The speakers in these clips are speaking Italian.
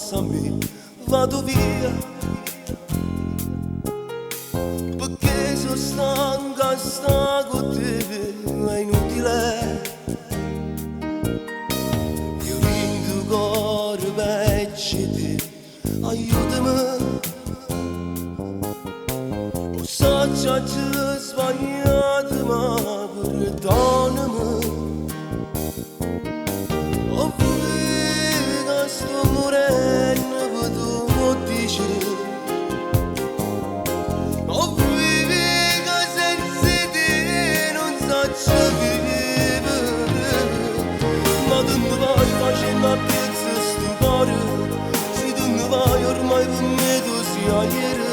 passami, vado via, perché sono stanca, sta con te, è inutile. Io rindo cuore vecchio te, aiutami. O so già c'è sbagliato, ma perdonami. O che sto morendo per tu non dici. O che senza te non so vivere. Ma tu ne vai facendo a pezzi sto cuore. Se tu ne vai ormai per me tu sei ieri.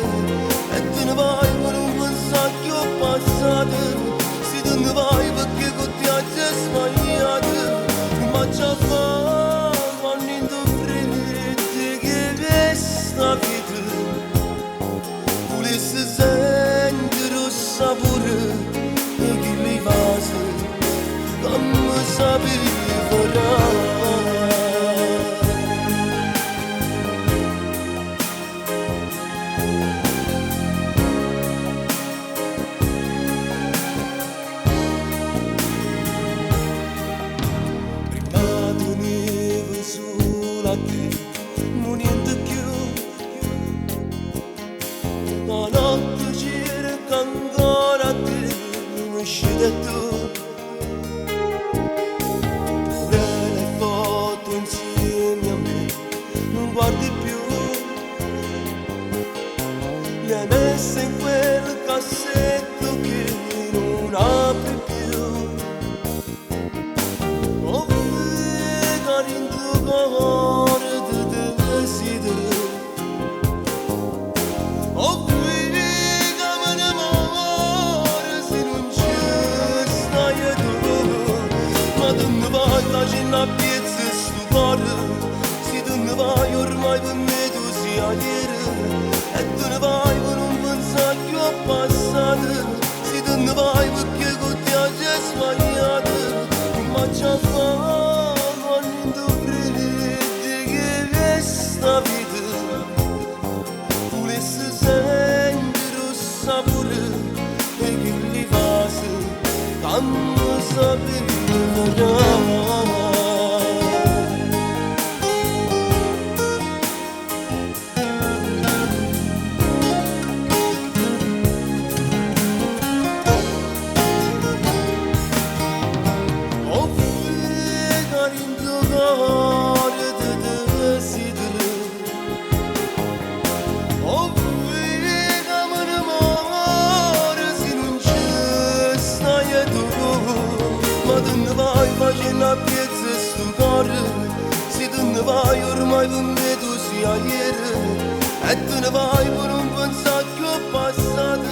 E te ne vai per un pensato che ho passato. Se tu ne vai perché con te hai sbagliato. Ma già fa quando in tu freddi che resta vita. Volessi sentire il sapore e che li fase come sapeva. A te, non niente più. La notte cerca ancora te, non uscite tu. Pure le foto insieme a me, non guardi più. Le hai messe in quel cassetto che non apri più. Oh, cari in tuo cuore. Oh, figa, me ne muore se non ci stai tu. Ma tu ne vai facendo a pezzi sto cuore. Se tu ne vai ormai per me tu sei ieri. E tu ne vai per un pensato che ho passato. Se tu ne vai perché con te hai sbagliato. Ma già fa quando tu credi che resta vita. Volessi sentire il sapore e che li fase come sapeva. Oh, figa, in tuo cuore ti desidero. Oh, figa, me ne muore se non ci stai tu. Ma tu ne vai facendo a pezzi sto cuore. Se tu ne vai ormai per me tu sei ieri. E tu ne vai per un pensato che ho passato.